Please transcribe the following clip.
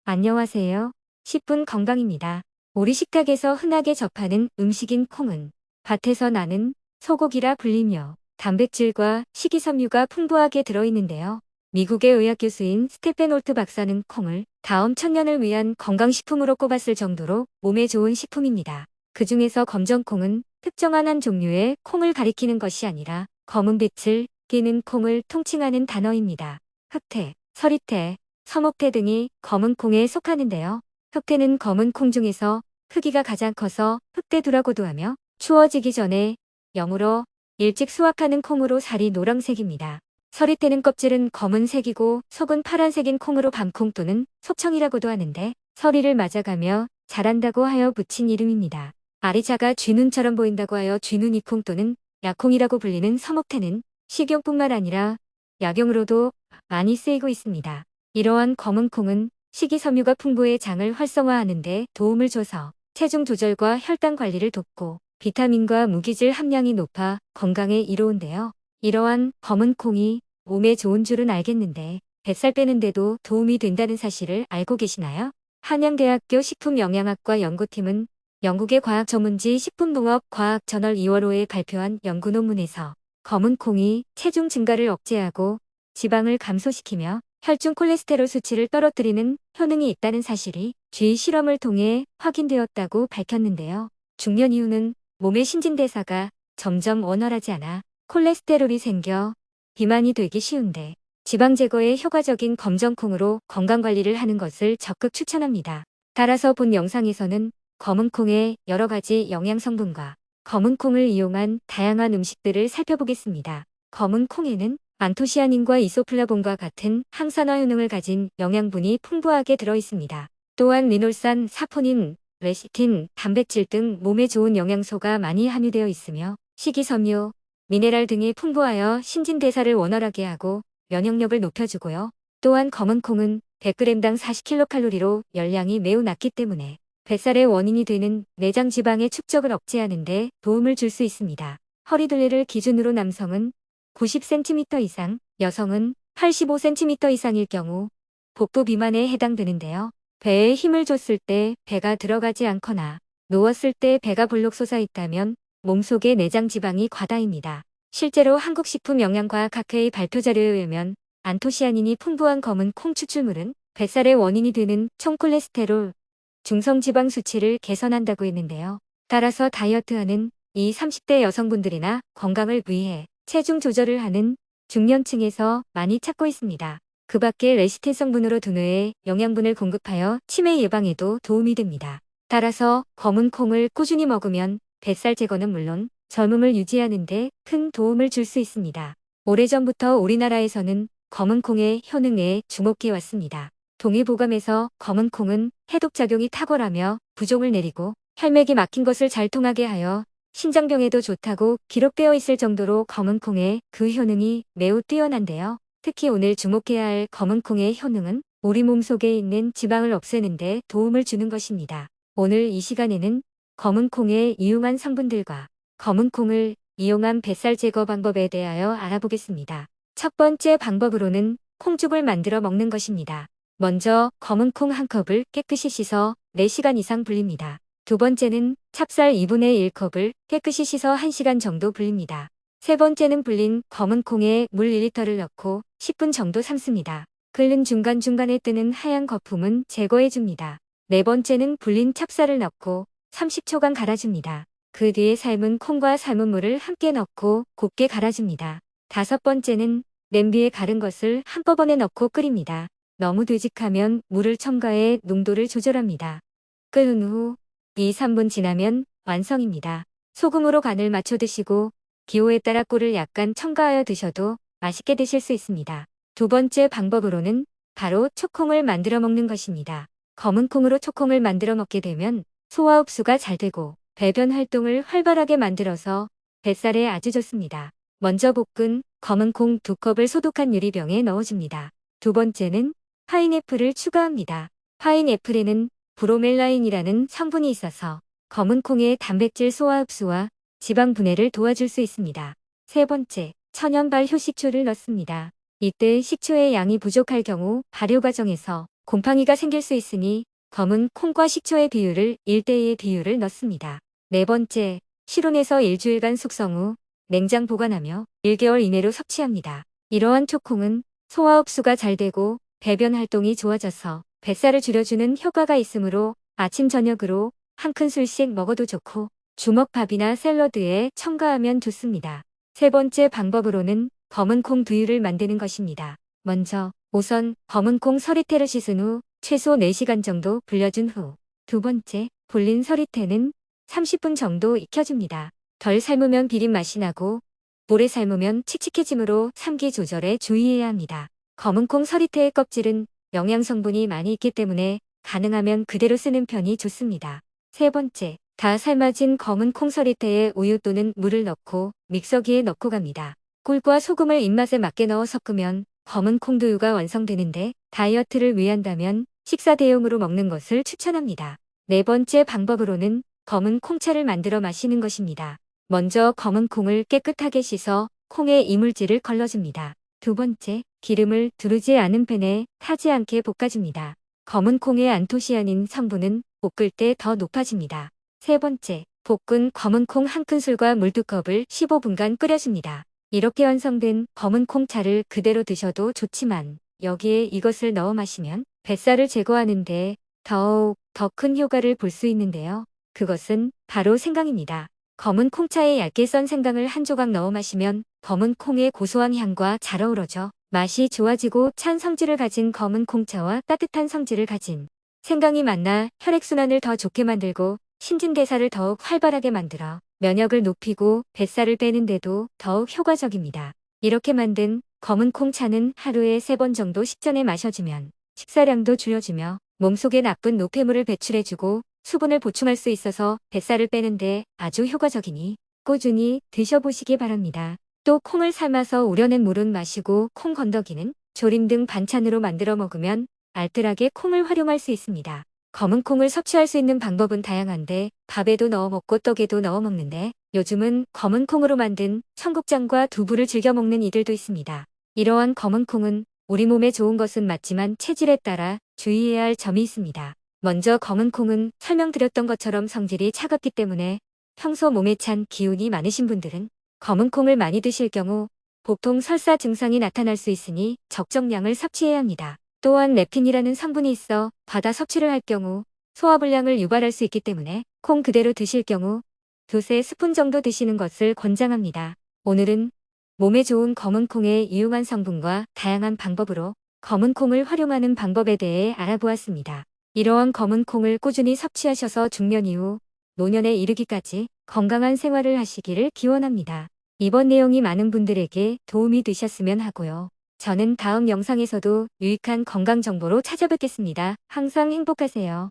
안녕하세요. 10분 건강입니다. 우리 식탁에서 흔하게 접하는 음식인 콩은 밭에서 나는 소고기라 불리며 단백질과 식이섬유가 풍부하게 들어있는데요. 미국의 의학 교수인 스테펜 홀트 박사는 콩을 다음 천년을 위한 건강식품으로 꼽았을 정도로 몸에 좋은 식품입니다. 그 중에서 검정콩은 특정한 한 종류의 콩을 가리키는 것이 아니라 검은빛을 띠는 콩을 통칭하는 단어입니다. 흑태, 서리태, 서목태 등이 검은 콩에 속하는데요. 흑태는 검은 콩 중에서 크기가 가장 커서 흑대두라고도 하며 추워지기 전에 영으로 일찍 수확하는 콩으로 살이 노란색입니다. 서리태는 껍질은 검은색이고 속은 파란색인 콩으로 밤콩 또는 속청이라고도 하는데 서리를 맞아가며 자란다고 하여 붙인 이름입니다. 알이 작아 쥐눈처럼 보인다고 하여 쥐눈이콩 또는 약콩이라고 불리는 서목태는 식용뿐만 아니라 약용으로도 많이 쓰이고 있습니다. 이러한 검은 콩은 식이섬유가 풍부해 장을 활성화하는 데 도움을 줘서 체중 조절과 혈당 관리를 돕고 비타민과 무기질 함량이 높아 건강에 이로운데요. 이러한 검은 콩이 몸에 좋은 줄은 알겠는데 뱃살 빼는 데도 도움이 된다는 사실을 알고 계시나요? 한양대학교 식품영양학과 연구팀은 영국의 과학 전문지 식품농업과학 저널 2월 5일 발표한 연구 논문에서 검은 콩이 체중 증가를 억제하고 지방을 감소시키며 혈중 콜레스테롤 수치를 떨어뜨리는 효능이 있다는 사실이 쥐 실험을 통해 확인되었다고 밝혔는데요. 중년 이후는 몸의 신진대사가 점점 원활하지 않아 콜레스테롤이 생겨 비만이 되기 쉬운데 지방 제거에 효과적인 검정콩으로 건강관리를 하는 것을 적극 추천합니다. 따라서 본 영상에서는 검은 콩의 여러 가지 영양 성분과 검은 콩을 이용한 다양한 음식들을 살펴보겠습니다. 검은 콩에는 안토시아닌과 이소플라본과 같은 항산화 효능을 가진 영양분이 풍부하게 들어있습니다. 또한 리놀산, 사포닌, 레시틴, 단백질 등 몸에 좋은 영양소가 많이 함유되어 있으며 식이섬유, 미네랄 등이 풍부하여 신진대사를 원활하게 하고 면역력을 높여주고요. 또한 검은 콩은 100g당 40kcal로 열량이 매우 낮기 때문에 뱃살의 원인이 되는 내장 지방의 축적을 억제하는 데 도움을 줄 수 있습니다. 허리둘레를 기준으로 남성은 90cm 이상, 여성은 85cm 이상일 경우 복부 비만에 해당되는데요. 배에 힘을 줬을 때 배가 들어가지 않거나 누웠을 때 배가 볼록 솟아 있다면 몸속의 내장 지방이 과다입니다. 실제로 한국식품영양과학학회의 발표 자료에 의하면 안토시아닌이 풍부한 검은 콩 추출물은 뱃살의 원인이 되는 총콜레스테롤, 중성지방 수치를 개선한다고 했는데요. 따라서 다이어트하는 20, 30대 여성분들이나 건강을 위해 체중 조절을 하는 중년층에서 많이 찾고 있습니다. 그 밖에 레시틴 성분으로 두뇌에 영양분을 공급하여 치매 예방에도 도움이 됩니다. 따라서 검은 콩을 꾸준히 먹으면 뱃살 제거는 물론 젊음을 유지하는 데 큰 도움을 줄 수 있습니다. 오래전부터 우리나라에서는 검은 콩의 효능에 주목해 왔습니다. 동의보감에서 검은 콩은 해독작용이 탁월하며 부종을 내리고 혈맥이 막힌 것을 잘 통하게 하여 신장병에도 좋다고 기록되어 있을 정도로 검은 콩의 그 효능이 매우 뛰어난데요. 특히 오늘 주목해야 할 검은 콩의 효능은 우리 몸속에 있는 지방을 없애는 데 도움을 주는 것입니다. 오늘 이 시간에는 검은 콩의 유용한 성분들과 검은 콩을 이용한 뱃살 제거 방법에 대하여 알아보겠습니다. 첫 번째 방법으로는 콩죽을 만들어 먹는 것입니다. 먼저 검은 콩 한 컵을 깨끗이 씻어 4시간 이상 불립니다. 두 번째는 찹쌀 2분의 1컵을 깨끗이 씻어 1시간 정도 불립니다. 세 번째는 불린 검은 콩에 물 1리터를 넣고 10분 정도 삶습니다. 끓는 중간중간에 뜨는 하얀 거품은 제거해줍니다. 네 번째는 불린 찹쌀을 넣고 30초간 갈아줍니다. 그 뒤에 삶은 콩과 삶은 물을 함께 넣고 곱게 갈아줍니다. 다섯 번째는 냄비에 갈은 것을 한꺼번에 넣고 끓입니다. 너무 되직하면 물을 첨가해 농도를 조절합니다. 끓은 후 2, 3분 지나면 완성입니다. 소금으로 간을 맞춰 드시고 기호에 따라 꿀을 약간 첨가하여 드셔도 맛있게 드실 수 있습니다. 두 번째 방법으로는 바로 초콩을 만들어 먹는 것입니다. 검은 콩으로 초콩을 만들어 먹게 되면 소화 흡수가 잘 되고 배변 활동을 활발하게 만들어서 뱃살에 아주 좋습니다. 먼저 볶은 검은 콩 2컵을 소독한 유리병에 넣어줍니다. 두 번째는 파인애플을 추가합니다. 파인애플에는 브로멜라인이라는 성분이 있어서 검은 콩의 단백질 소화 흡수와 지방 분해를 도와줄 수 있습니다. 세 번째, 천연 발효 식초를 넣습니다. 이때 식초의 양이 부족할 경우 발효 과정에서 곰팡이가 생길 수 있으니 검은 콩과 식초의 비율을 1대2의 비율을 넣습니다. 네 번째, 실온에서 일주일간 숙성 후 냉장 보관하며 1개월 이내로 섭취합니다. 이러한 초콩은 소화 흡수가 잘 되고 배변 활동이 좋아져서 뱃살을 줄여주는 효과가 있으므로 아침 저녁으로 한 큰술씩 먹어도 좋고 주먹밥이나 샐러드에 첨가하면 좋습니다. 세 번째 방법으로는 검은 콩 두유를 만드는 것입니다. 먼저 우선 검은 콩 서리태를 씻은 후 최소 4시간 정도 불려준 후 두 번째, 불린 서리태는 30분 정도 익혀줍니다. 덜 삶으면 비린 맛이 나고 오래 삶으면 칙칙해지므로 삶기 조절에 주의해야 합니다. 검은 콩 서리태의 껍질은 영양 성분이 많이 있기 때문에 가능하면 그대로 쓰는 편이 좋습니다. 세 번째, 다 삶아진 검은 콩 서리태에 우유 또는 물을 넣고 믹서기에 넣고 갑니다. 꿀과 소금을 입맛에 맞게 넣어 섞으면 검은 콩두유가 완성되는데 다이어트를 위한다면 식사 대용으로 먹는 것을 추천합니다. 네 번째 방법으로는 검은 콩차를 만들어 마시는 것입니다. 먼저 검은 콩을 깨끗하게 씻어 콩에 이물질을 걸러줍니다. 두 번째, 기름을 두르지 않은 팬에 타지 않게 볶아줍니다. 검은 콩의 안토시아닌 성분은 볶을 때 더 높아집니다. 세 번째, 볶은 검은 콩 한 큰술과 물 2컵을 15분간 끓여줍니다. 이렇게 완성된 검은 콩차를 그대로 드셔도 좋지만 여기에 이것을 넣어 마시면 뱃살을 제거하는데 더욱 더 큰 효과를 볼 수 있는데요. 그것은 바로 생강입니다. 검은 콩차에 얇게 썬 생강을 한 조각 넣어 마시면 검은 콩의 고소한 향과 잘 어우러져 맛이 좋아지고 찬 성질을 가진 검은 콩차와 따뜻한 성질을 가진 생강이 만나 혈액순환을 더 좋게 만들고 신진대사를 더욱 활발하게 만들어 면역을 높이고 뱃살을 빼는데도 더욱 효과적입니다. 이렇게 만든 검은 콩차는 하루에 3번 정도 식전에 마셔주면 식사량도 줄여주며 몸속에 나쁜 노폐물을 배출해주고 수분을 보충할 수 있어서 뱃살을 빼는데 아주 효과적이니 꾸준히 드셔보시기 바랍니다. 또 콩을 삶아서 우려낸 물은 마시고 콩 건더기는 조림 등 반찬으로 만들어 먹으면 알뜰하게 콩을 활용할 수 있습니다. 검은 콩을 섭취할 수 있는 방법은 다양한데 밥에도 넣어 먹고 떡에도 넣어 먹는데 요즘은 검은 콩으로 만든 청국장과 두부를 즐겨 먹는 이들도 있습니다. 이러한 검은 콩은 우리 몸에 좋은 것은 맞지만 체질에 따라 주의해야 할 점이 있습니다. 먼저 검은 콩은 설명드렸던 것처럼 성질이 차갑기 때문에 평소 몸에 찬 기운이 많으신 분들은 검은 콩을 많이 드실 경우 보통 설사 증상이 나타날 수 있으니 적정량을 섭취해야 합니다. 또한 렙틴이라는 성분이 있어 과다 섭취를 할 경우 소화불량을 유발할 수 있기 때문에 콩 그대로 드실 경우 2~3스푼 정도 드시는 것을 권장합니다. 오늘은 몸에 좋은 검은 콩의 유용한 성분과 다양한 방법으로 검은 콩을 활용하는 방법에 대해 알아보았습니다. 이러한 검은 콩을 꾸준히 섭취하셔서 중년 이후 노년에 이르기까지 건강한 생활을 하시기를 기원합니다. 이번 내용이 많은 분들에게 도움이 되셨으면 하고요. 저는 다음 영상에서도 유익한 건강 정보로 찾아뵙겠습니다. 항상 행복하세요.